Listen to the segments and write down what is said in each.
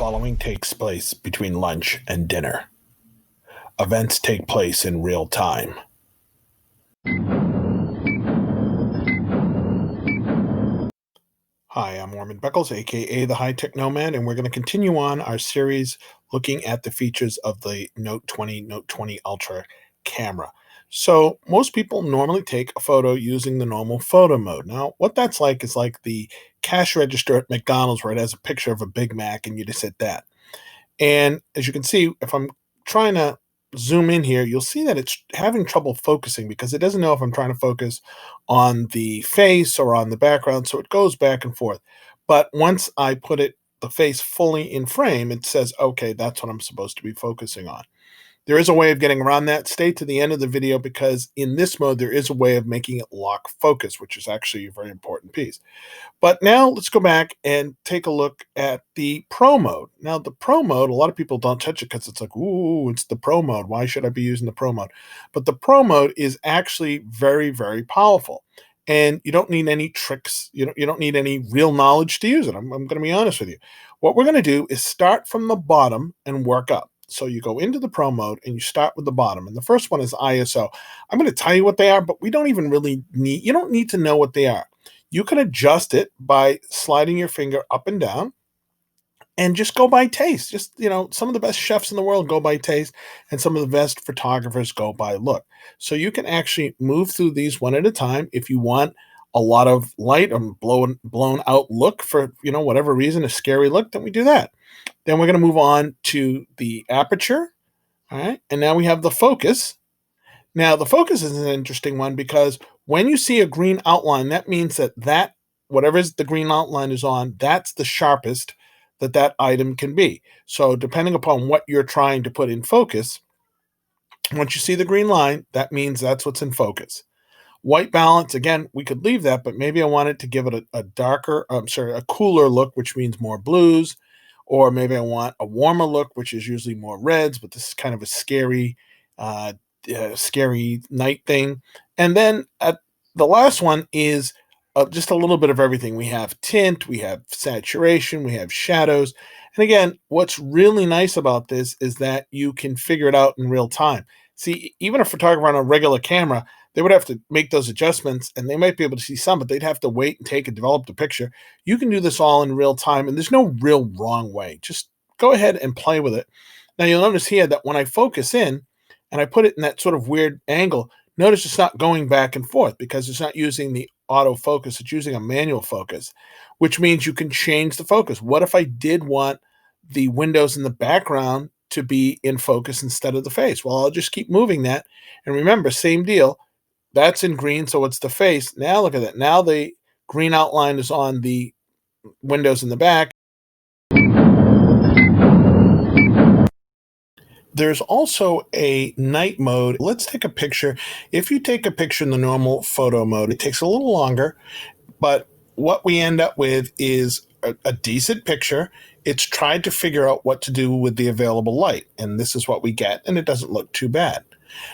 following takes place between lunch and dinner. Events take place in real time. Hi, I'm Orman Beckles, aka TheHiTechNomad, and we're going to continue on our series looking at the features of the Note 20 Ultra camera. So most people normally take a photo using the normal photo mode. Now, what that's like is like the cash register at McDonald's where it has a picture of a Big Mac and you just hit that. And as you can see, if I'm trying to zoom in here, you'll see that it's having trouble focusing because it doesn't know if I'm trying to focus on the face or on the background. So it goes back and forth. But once I put the face fully in frame, it says, okay, that's what I'm supposed to be focusing on. There is a way of getting around that. Stay to the end of the video because in this mode, there is a way of making it lock focus, which is actually a very important piece. But now let's go back and take a look at the Pro mode. Now, the Pro mode, a lot of people don't touch it because it's like, ooh, it's the Pro mode. Why should I be using the Pro mode? But the Pro mode is actually very, very powerful. And you don't need any tricks. You don't need any real knowledge to use it. I'm going to be honest with you. What we're going to do is start from the bottom and work up. So you go into the Pro mode and you start with the bottom. And the first one is ISO. I'm going to tell you what they are, but we don't even really need, you don't need to know what they are. You can adjust it by sliding your finger up and down and just go by taste. Just, some of the best chefs in the world go by taste and some of the best photographers go by look. So you can actually move through these one at a time. If you want a lot of light or blown out look for, whatever reason, a scary look, then we do that. Then we're going to move on to the aperture. All right. And now we have the focus. Now, the focus is an interesting one because when you see a green outline, that means that whatever the green outline is on, that's the sharpest that item can be. So depending upon what you're trying to put in focus, once you see the green line, that means that's what's in focus. White balance, again, we could leave that, but maybe I wanted to give it a cooler look, which means more blues, or maybe I want a warmer look, which is usually more reds, but this is kind of a scary night thing. And then the last one is just a little bit of everything. We have tint, we have saturation, we have shadows. And again, what's really nice about this is that you can figure it out in real time. See, even a photographer on a regular camera, they would have to make those adjustments and they might be able to see some, but they'd have to wait and develop the picture. You can do this all in real time and there's no real wrong way. Just go ahead and play with it. Now you'll notice here that when I focus in and I put it in that sort of weird angle, notice it's not going back and forth because it's not using the autofocus. It's using a manual focus, which means you can change the focus. What if I did want the windows in the background to be in focus instead of the face? Well, I'll just keep moving that. And remember, same deal. That's in green, so it's the face. Now look at that. Now the green outline is on the windows in the back. There's also a night mode. Let's take a picture. If you take a picture in the normal photo mode, it takes a little longer, but what we end up with is a decent picture. It's tried to figure out what to do with the available light, and this is what we get, and it doesn't look too bad.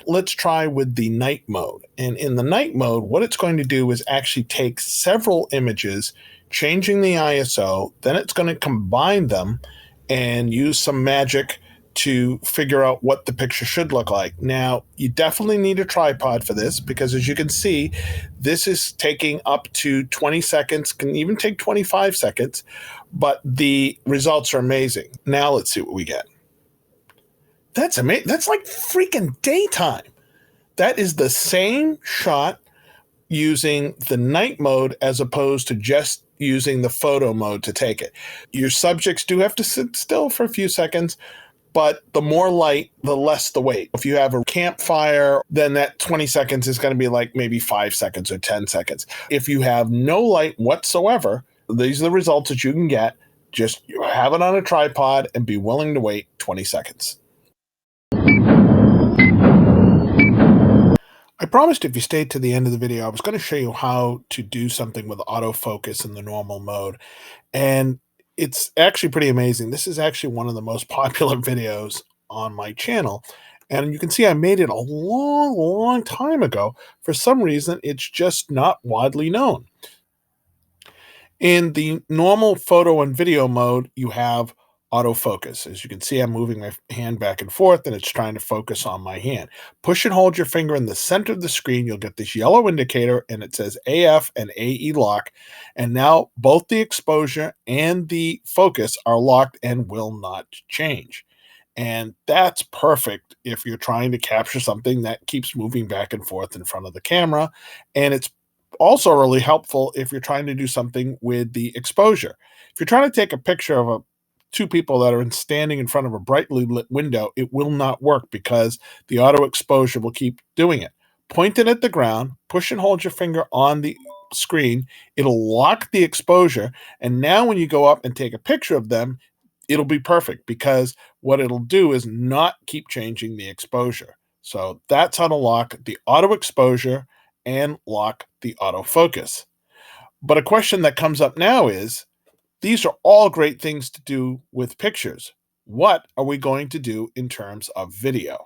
Let's try with the night mode. And in the night mode, what it's going to do is actually take several images, changing the ISO, then it's going to combine them and use some magic to figure out what the picture should look like. Now, you definitely need a tripod for this because as you can see, this is taking up to 20 seconds, can even take 25 seconds, but the results are amazing. Now let's see what we get. That's amazing. That's like freaking daytime. That is the same shot using the night mode as opposed to just using the photo mode to take it. Your subjects do have to sit still for a few seconds, but the more light, the less the wait. If you have a campfire, then that 20 seconds is going to be like maybe 5 seconds or 10 seconds. If you have no light whatsoever, these are the results that you can get. Just have it on a tripod and be willing to wait 20 seconds. I promised if you stayed to the end of the video, I was going to show you how to do something with autofocus in the normal mode. And it's actually pretty amazing. This is actually one of the most popular videos on my channel. And you can see I made it a long, long time ago. For some reason, it's just not widely known. In the normal photo and video mode, you have autofocus. As you can see, I'm moving my hand back and forth and it's trying to focus on my hand. Push and hold your finger in the center of the screen. You'll get this yellow indicator and it says AF and AE lock. And now both the exposure and the focus are locked and will not change. And that's perfect if you're trying to capture something that keeps moving back and forth in front of the camera. And it's also really helpful if you're trying to do something with the exposure. If you're trying to take a picture of two people that are standing in front of a brightly lit window, it will not work because the auto exposure will keep doing it. Point it at the ground, push and hold your finger on the screen. It'll lock the exposure. And now when you go up and take a picture of them, it'll be perfect because what it'll do is not keep changing the exposure. So that's how to lock the auto exposure and lock the autofocus. But a question that comes up now is these are all great things to do with pictures. What are we going to do in terms of video?